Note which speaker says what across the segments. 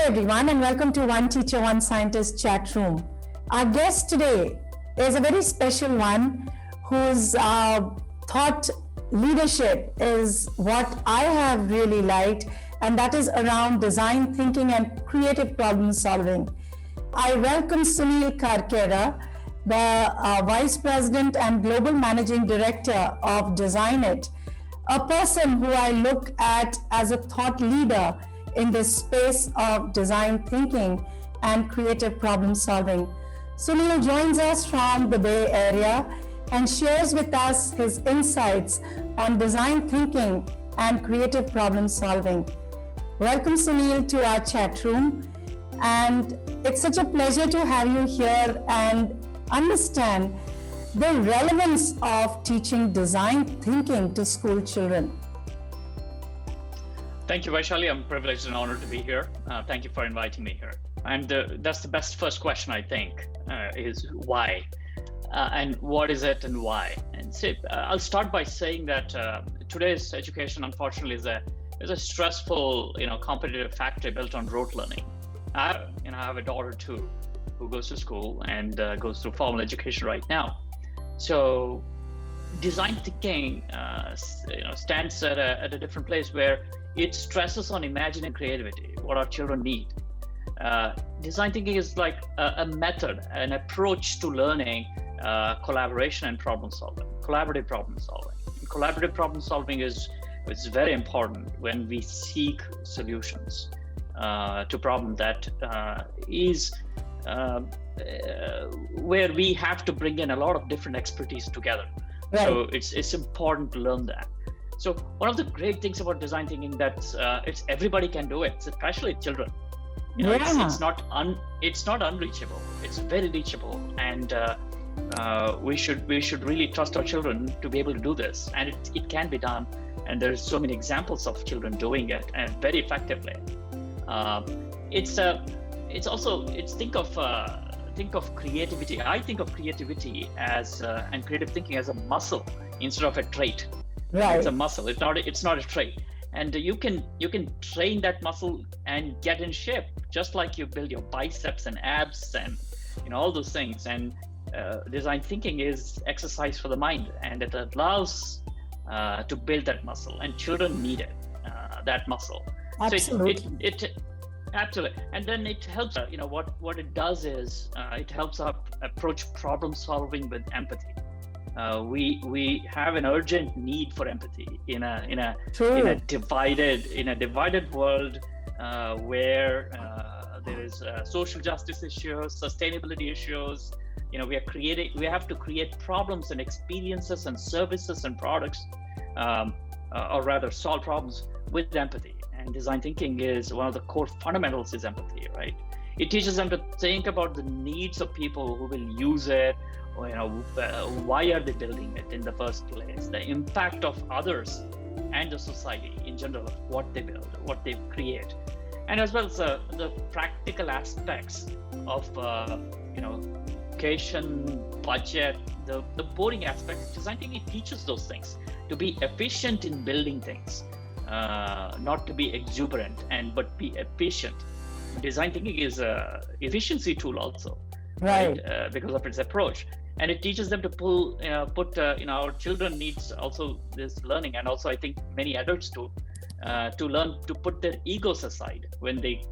Speaker 1: everyone, and welcome to One Teacher, One Scientist chat room. Our guest today is a very special one whose thought leadership is what I have really liked, and that is around design thinking and creative problem solving. I welcome Sunil Karkera, the Vice President and Global Managing Director of Designit, a person who I look at as a thought leader in the space of design thinking and creative problem solving. Sunil joins us from the Bay Area and shares with us his insights on design thinking and creative problem solving. Welcome, Sunil, to our chat room. And it's such a pleasure to have you here and understand the relevance of teaching design thinking to school children.
Speaker 2: Thank you, Vaishali. I'm privileged and honored to be here. Thank you for inviting me here. And that's the best first question, I think, is why? And what is it and why? And so I'll start by saying that today's education, unfortunately, is a stressful, competitive factory built on rote learning. I have a daughter too, who goes to school and goes through formal education right now. So design thinking, stands at a different place where it stresses on imagining creativity, what our children need. Design thinking is like a method, an approach to learning collaboration and problem solving, collaborative problem solving. And collaborative problem solving is very important when we seek solutions to problem that is where we have to bring in a lot of different expertise together. Right. So it's important to learn that. So one of the great things about design thinking that it's everybody can do it, especially children. It's not unreachable. It's very reachable, and we should really trust our children to be able to do this, and it can be done. And there's so many examples of children doing it and very effectively. Think of creativity. I think of creativity as and creative thinking as a muscle instead of a trait. Right. It's a muscle. It's not a trait. And you can train that muscle and get in shape, just like you build your biceps and abs and all those things. And design thinking is exercise for the mind, and it allows to build that muscle. And children need it, that muscle.
Speaker 1: Absolutely.
Speaker 2: So absolutely. And then it helps. What it does is it helps us approach problem solving with empathy. We have an urgent need for empathy in a divided world where there is social justice issues, sustainability issues. We have to create problems and experiences and services and products, or rather solve problems with empathy. And design thinking is one of the core fundamentals is empathy, right? It teaches them to think about the needs of people who will use it. Why are they building it in the first place? The impact of others and the society in general of what they build, what they create, and as well as the practical aspects of education, budget, the boring aspects. Design thinking teaches those things to be efficient in building things, not to be exuberant but be efficient. Design thinking is a efficiency tool also, right? Because of its approach. And it teaches them to put our children needs also this learning, and also I think many adults too, to learn to put their egos aside when they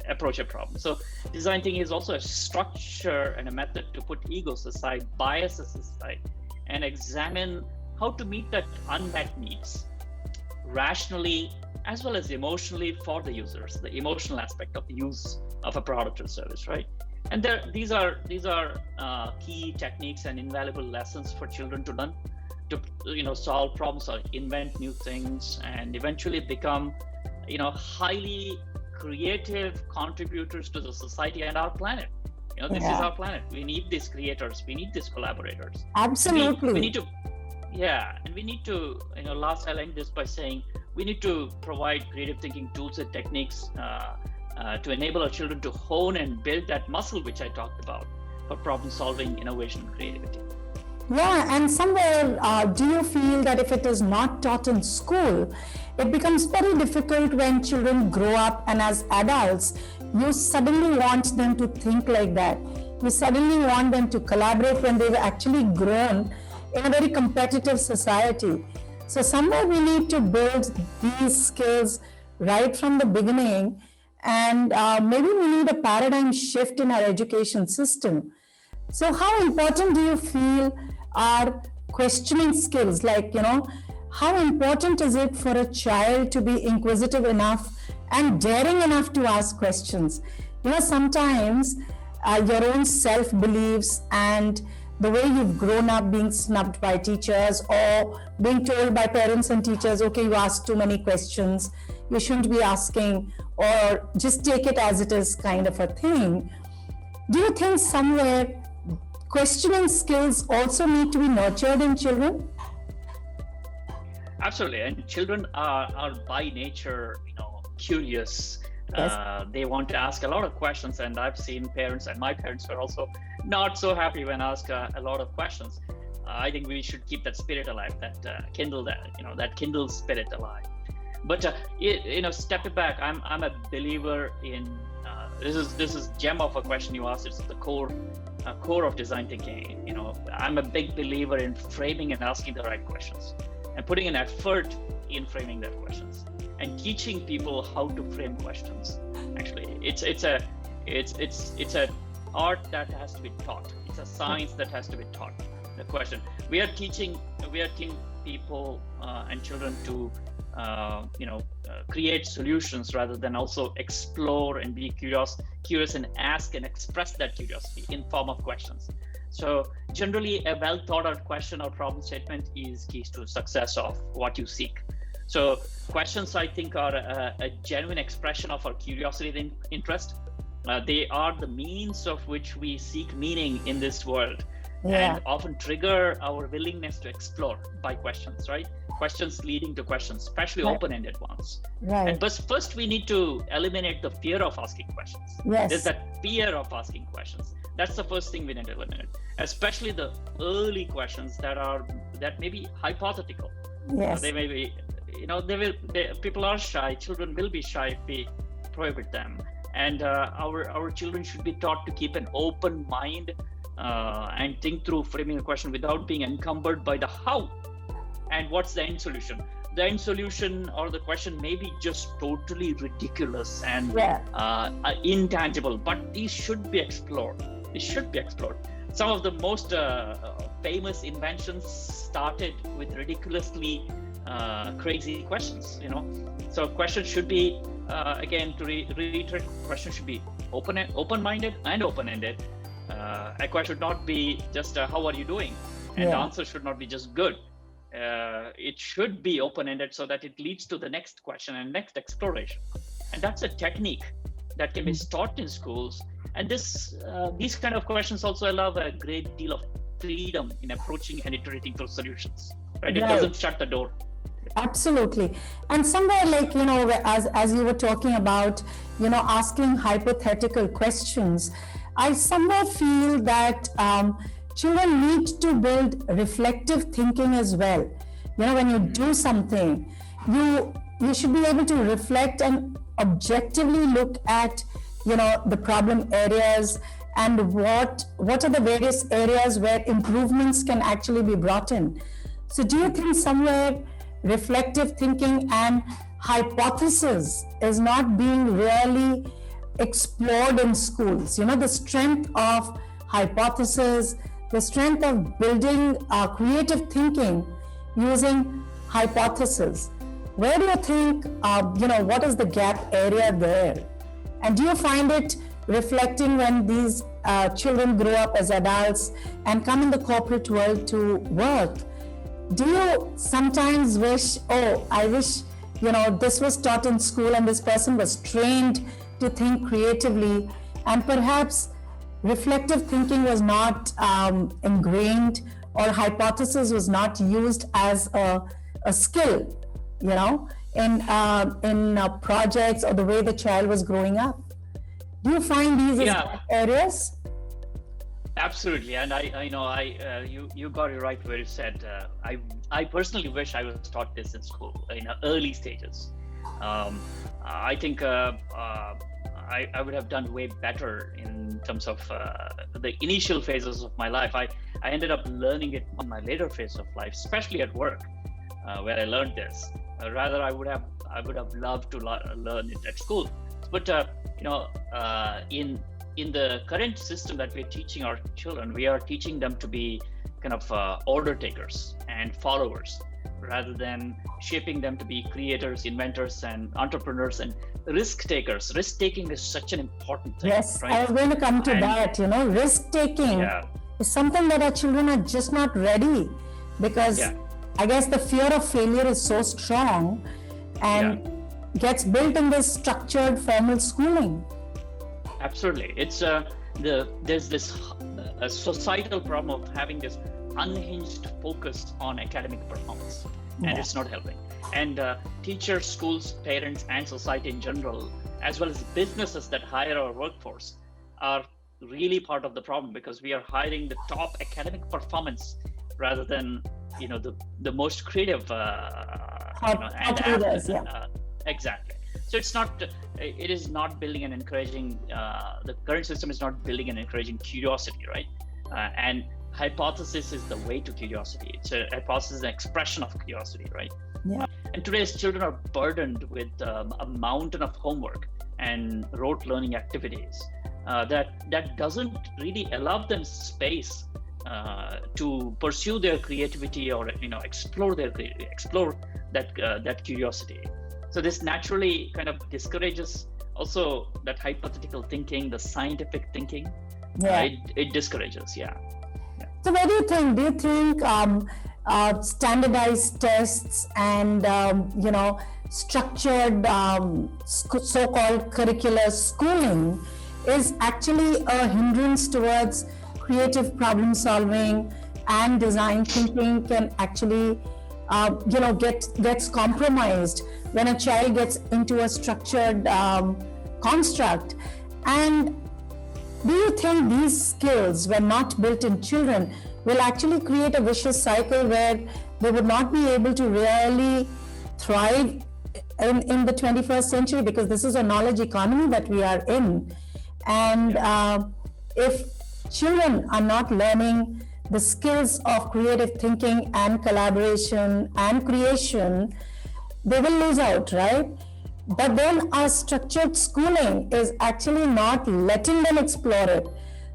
Speaker 2: approach a problem. So design thinking is also a structure and a method to put egos aside, biases aside, and examine how to meet that unmet needs rationally as well as emotionally for the users, the emotional aspect of the use of a product or service, right? And these are key techniques and invaluable lessons for children to learn to solve problems or invent new things and eventually become highly creative contributors to the society and our planet. This is our planet. We need these creators. We need these collaborators.
Speaker 1: Absolutely.
Speaker 2: We need to, and we need to. Last I'll end this by saying we need to provide creative thinking tools and techniques to enable our children to hone and build that muscle which I talked about for problem solving, innovation, and creativity.
Speaker 1: Yeah, and somewhere, do you feel that if it is not taught in school, it becomes very difficult when children grow up and as adults, you suddenly want them to think like that. You suddenly want them to collaborate when they've actually grown in a very competitive society. So somewhere we need to build these skills right from the beginning, and maybe we need a paradigm shift in our education system. So how important do you feel are questioning skills? Like, how important is it for a child to be inquisitive enough and daring enough to ask questions? Sometimes your own self-beliefs and the way you've grown up being snubbed by teachers or being told by parents and teachers, okay, you ask too many questions, you shouldn't be asking, or just take it as it is kind of a thing. Do you think somewhere questioning skills also need to be nurtured in children?
Speaker 2: Absolutely, and children are by nature, curious.
Speaker 1: Yes.
Speaker 2: They want to ask a lot of questions, and I've seen parents, and my parents were also not so happy when asked a lot of questions. I think we should keep that spirit alive, that kindle spirit alive. But stepping back, I'm a believer in this is gem of a question you asked. It's the core of design thinking. I'm a big believer in framing and asking the right questions, and putting an effort in framing that questions, and teaching people how to frame questions. Actually, it's a art that has to be taught. It's a science that has to be taught. The question we are teaching people and children to create solutions rather than also explore and be curious and ask and express that curiosity in form of questions. So generally, a well thought out question or problem statement is key to success of what you seek. So questions, I think, are a genuine expression of our curiosity and interest. They are the means of which we seek meaning in this world, and often trigger our willingness to explore by questions, right? Questions leading to questions, especially open-ended ones.
Speaker 1: Right.
Speaker 2: But first, we need to eliminate the fear of asking questions.
Speaker 1: Yes.
Speaker 2: There's that fear of asking questions. That's the first thing we need to eliminate, especially the early questions that may be hypothetical.
Speaker 1: Yes.
Speaker 2: They may be, people are shy. Children will be shy if we prohibit them. And our children should be taught to keep an open mind and think through framing a question without being encumbered by the how and what's the end solution. The end solution or the question may be just totally ridiculous and intangible, but these should be explored. Some of the most famous inventions started with ridiculously crazy questions. So questions should be again, to reiterate, questions should be open-minded and open-ended. A question should not be just how are you doing, and the answer should not be just good. It should be open-ended so that it leads to the next question and next exploration. And that's a technique that can be taught in schools. And these kind of questions also allow a great deal of freedom in approaching and iterating through solutions. Right? It doesn't shut the door.
Speaker 1: Absolutely. And somewhere as you were talking about, asking hypothetical questions, I somewhere feel that children need to build reflective thinking as well. When you do something, you should be able to reflect and objectively look at, the problem areas and what are the various areas where improvements can actually be brought in. So do you think somewhere reflective thinking and hypothesis is not being really explored in schools? The strength of hypothesis, the strength of building creative thinking using hypothesis. Where do you think, what is the gap area there? And do you find it reflecting when these children grow up as adults and come in the corporate world to work? Do you sometimes wish, I wish, this was taught in school and this person was trained to think creatively, and perhaps reflective thinking was not ingrained, or hypothesis was not used as a skill, in projects or the way the child was growing up? Do you find these areas?
Speaker 2: Absolutely, and you got it right where you said. I personally wish I was taught this in school in early stages. I think I would have done way better in terms of the initial phases of my life. I ended up learning it on my later phase of life, especially at work, where I learned this. Rather, I would have loved to learn it at school. But in the current system that we're teaching our children, we are teaching them to be kind of order takers and followers, rather than shaping them to be creators, inventors, and entrepreneurs and risk takers. Risk taking is such an important thing.
Speaker 1: Yes,
Speaker 2: right?
Speaker 1: I was going to come to that. Risk taking is something that our children are just not ready, because I guess the fear of failure is so strong and gets built in this structured formal schooling.
Speaker 2: Absolutely. It's there's this societal problem of having this unhinged focus on academic performance, and it's not helping. And teachers, schools, parents, and society in general, as well as businesses that hire our workforce, are really part of the problem, because we are hiring the top academic performance rather than the most creative exactly. So it is not building and encouraging, the current system is not building and encouraging curiosity, right? And hypothesis is the way to curiosity. It's a hypothesis, an expression of curiosity, right?
Speaker 1: Yeah.
Speaker 2: And today's children are burdened with a mountain of homework and rote learning activities that doesn't really allow them space to pursue their creativity, or explore that curiosity. So this naturally kind of discourages also that hypothetical thinking, the scientific thinking. It discourages.
Speaker 1: So what do you think? Do you think standardized tests and structured so-called curricular schooling is actually a hindrance towards creative problem solving, and design thinking can actually gets compromised when a child gets into a structured construct? And do you think these skills, when not built in children, will actually create a vicious cycle where they would not be able to really thrive in the 21st century? Because this is a knowledge economy that we are in. And if children are not learning the skills of creative thinking and collaboration and creation, they will lose out, right? But then our structured schooling is actually not letting them explore it.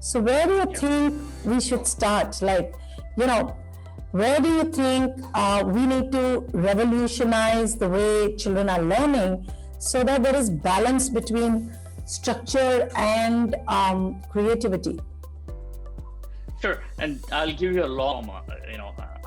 Speaker 1: So where do you think we should start? Where do you think we need to revolutionize the way children are learning so that there is balance between structure and creativity?
Speaker 2: Sure, and I'll give you a long,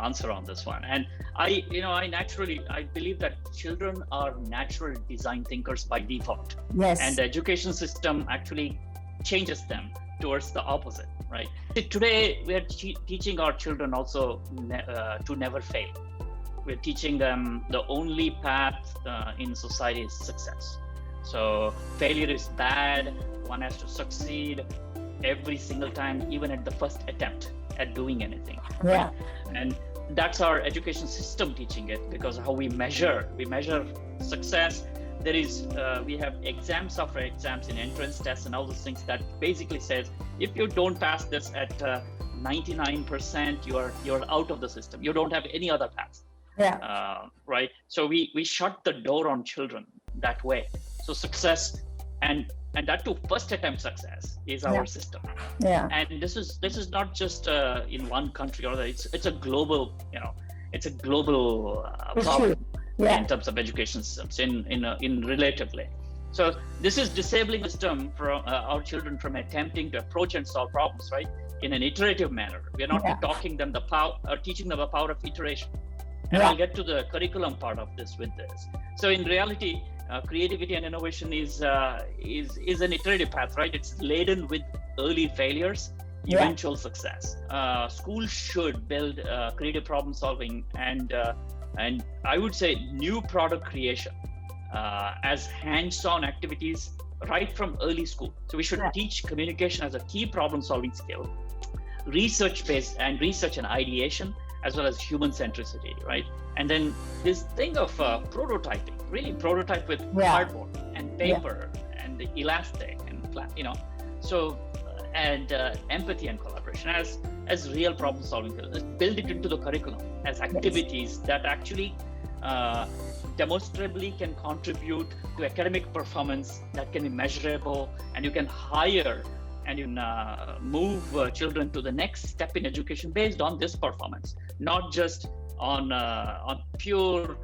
Speaker 2: answer on this one. And I believe that children are natural design thinkers by default.
Speaker 1: Yes.
Speaker 2: And the education system actually changes them towards the opposite, right? Today, we are teaching our children also to never fail. We're teaching them the only path in society is success. So failure is bad. One has to succeed every single time, even at the first attempt at doing anything.
Speaker 1: Yeah.
Speaker 2: And that's our education system teaching it, because how we measure success. There is we have exams after exams in entrance tests and all those things that basically says if you don't pass this at 99%, you're out of the system. You don't have any other path. Right. So we shut the door on children that way. So success and that too, first attempt success is our system. And this is not just in one country or other. It's a global problem in terms of education systems in relatively. So this is disabling the system for our children from attempting to approach and solve problems, right, in an iterative manner. We are not teaching them the power of iteration. And I'll get to the curriculum part of this with this. So in reality, creativity and innovation is an iterative path, right? It's laden with early failures, eventual success. Schools should build creative problem solving and I would say new product creation as hands-on activities right from early school. So we should teach communication as a key problem solving skill, research and ideation, as well as human centricity, right? And then this thing of prototyping, really prototype with cardboard and paper and elastic and so and empathy and collaboration as real problem solving. Build it into the curriculum as activities that actually demonstrably can contribute to academic performance that can be measurable, and you can hire and you can move children to the next step in education based on this performance, not just on pure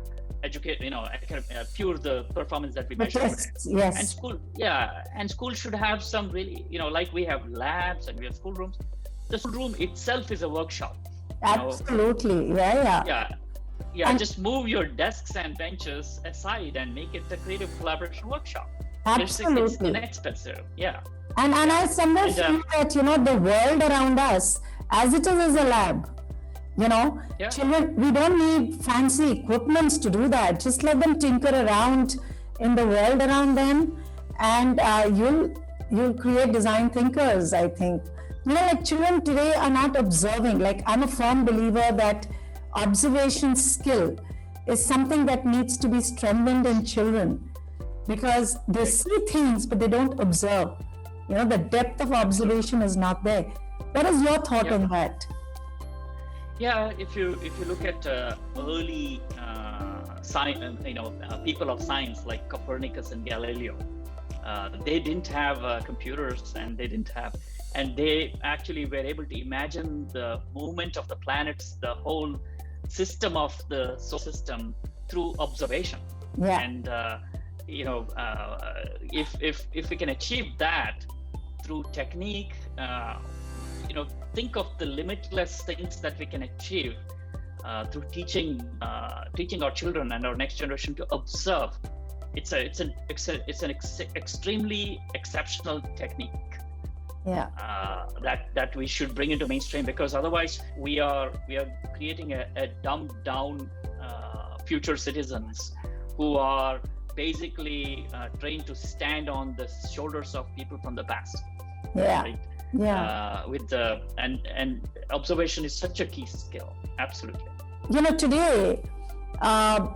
Speaker 2: pure the performance that we measure.
Speaker 1: Yes.
Speaker 2: And school should have some really, like we have labs and we have schoolrooms. The schoolroom itself is a workshop.
Speaker 1: Absolutely.
Speaker 2: Just move your desks and benches aside and make it a creative collaboration workshop.
Speaker 1: Absolutely.
Speaker 2: It's inexpensive.
Speaker 1: And I somewhere feel that, the world around us, as it is a lab, children, we don't need fancy equipments to do that. Just let them tinker around in the world around them, and you'll create design thinkers, I think. Children today are not observing. I'm a firm believer that observation skill is something that needs to be strengthened in children, because they see things but they don't observe. The depth of observation is not there. What is your thought on that?
Speaker 2: If you look at early people of science like Copernicus and Galileo, they didn't have computers, and they actually were able to imagine the movement of the planets, the whole system of the solar system through observation. And if we can achieve that through technique, think of the limitless things that we can achieve through teaching our children and our next generation to observe. It's an extremely exceptional technique. That we should bring into mainstream, because otherwise we are creating a dumbed down future citizens who are basically trained to stand on the shoulders of people from the past. Right? And observation is such a key skill. Absolutely.
Speaker 1: Today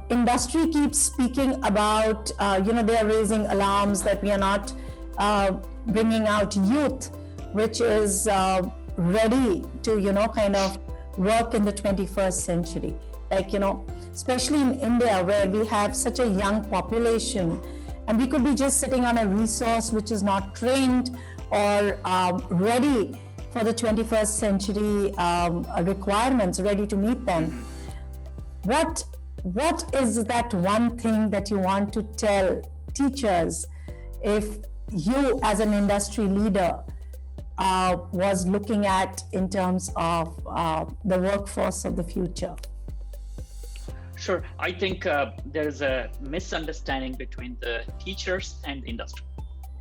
Speaker 1: industry keeps speaking about they are raising alarms that we are not bringing out youth which is ready to kind of work in the 21st century, especially in India, where we have such a young population, and we could be just sitting on a resource which is not trained or ready for the 21st century requirements, ready to meet them. What is that one thing that you want to tell teachers if you as an industry leader was looking at in terms of the workforce of the future?
Speaker 2: Sure. I think there's a misunderstanding between the teachers and industry.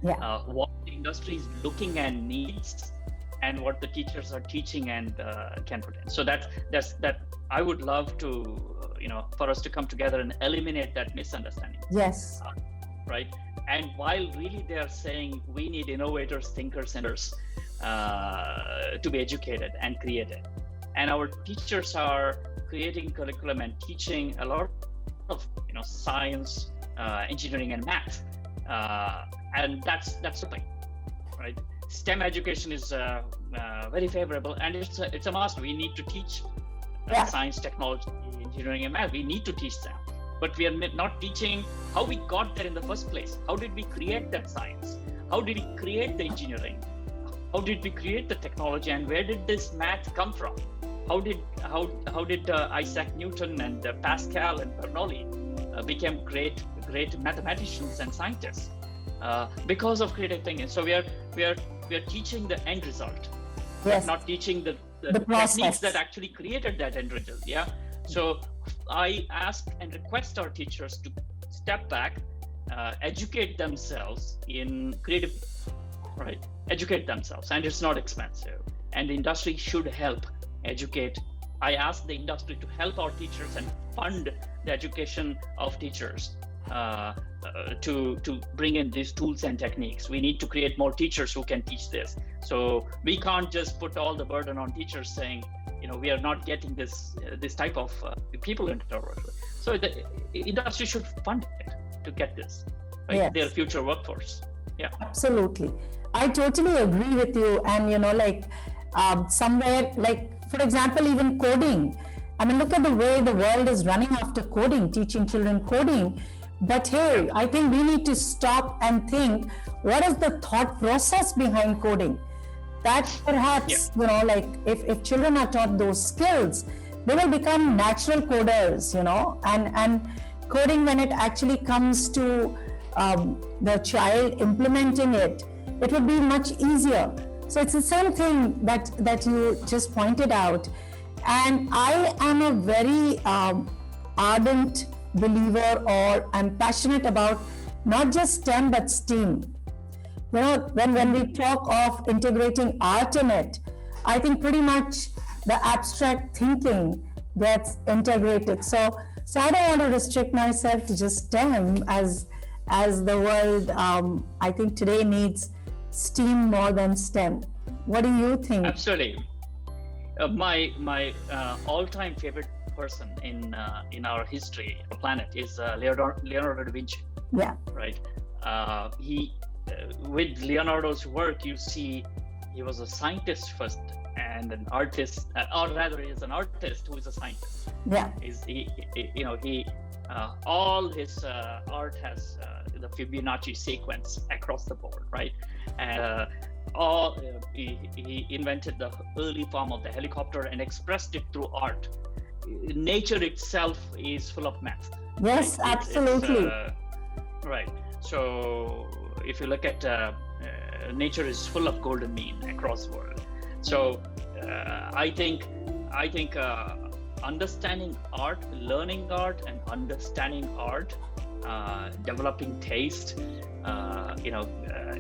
Speaker 2: What the industry is looking and needs, and what the teachers are teaching and can put in. So that I would love to, for us to come together and eliminate that misunderstanding.
Speaker 1: Yes.
Speaker 2: Right. And while really they are saying we need innovators, thinkers, and to be educated and creative, and our teachers are creating curriculum and teaching a lot of science, engineering, and math, and that's something, right? STEM education is very favorable, and it's a must. We need to teach science, technology, engineering, and math. We need to teach them, but we are not teaching how we got there in the first place. How did we create that science? How did we create the engineering? How did we create the technology, and where did this math come from? How did Isaac Newton and Pascal and Bernoulli became great mathematicians and scientists? Because of creative thinking. So we are teaching the end result, but not teaching the techniques that actually created that end result. So I ask and request our teachers to step back, educate themselves in creative, right? Educate themselves, and it's not expensive. And the industry should help educate. I ask the industry to help our teachers and fund the education of teachers to bring in these tools and techniques. We need to create more teachers who can teach this. So we can't just put all the burden on teachers saying, we are not getting this type of people into our work. So the industry should fund it to get this. right?
Speaker 1: Yes.
Speaker 2: Their future workforce. Yeah.
Speaker 1: Absolutely. I totally agree with you. And, somewhere, like, for example, even coding. I mean, look at the way the world is running after coding, teaching children coding. But hey, I think we need to stop and think, what is the thought process behind coding? That perhaps, like if children are taught those skills, they will become natural coders, and coding, when it actually comes to the child implementing it, it would be much easier. So it's the same thing that you just pointed out. And I am a very ardent believer, or I'm passionate about not just STEM but STEAM. When we talk of integrating art in it, I think pretty much the abstract thinking gets integrated. So I don't want to restrict myself to just STEM, as the world, I think today needs STEAM more than STEM. What do you think?
Speaker 2: Absolutely. My all-time favorite person in our history, planet, is Leonardo da Vinci.
Speaker 1: Yeah.
Speaker 2: Right. He with Leonardo's work, you see, he was a scientist first and an artist, or rather, he's an artist who is a scientist.
Speaker 1: Yeah.
Speaker 2: All his art has the Fibonacci sequence across the board, right? And he invented the early form of the helicopter and expressed it through art. Nature itself is full of math.
Speaker 1: Yes,
Speaker 2: right?
Speaker 1: absolutely.
Speaker 2: Right. So if you look at nature is full of golden mean across the world. So I think understanding art, learning art, and understanding art, developing taste,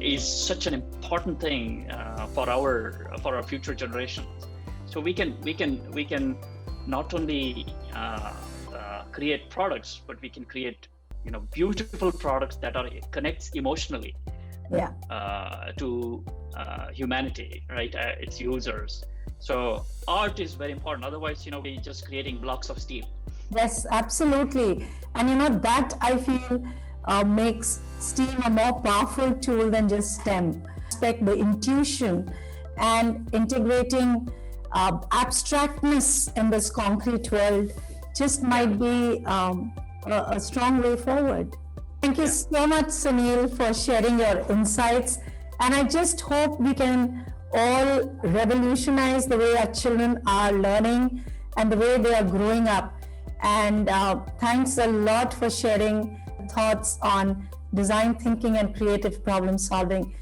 Speaker 2: is such an important thing for our future generations. So we can not only create products, but we can create beautiful products that connects emotionally to humanity, right? Its users. So art is very important. Otherwise, we're just creating blocks of steel.
Speaker 1: Yes, absolutely. And that I feel makes STEAM a more powerful tool than just STEM. Respect the intuition and integrating abstractness in this concrete world just might be a strong way forward. Thank you so much, Sunil, for sharing your insights. And I just hope we can all revolutionize the way our children are learning and the way they are growing up. And thanks a lot for sharing thoughts on design thinking and creative problem solving.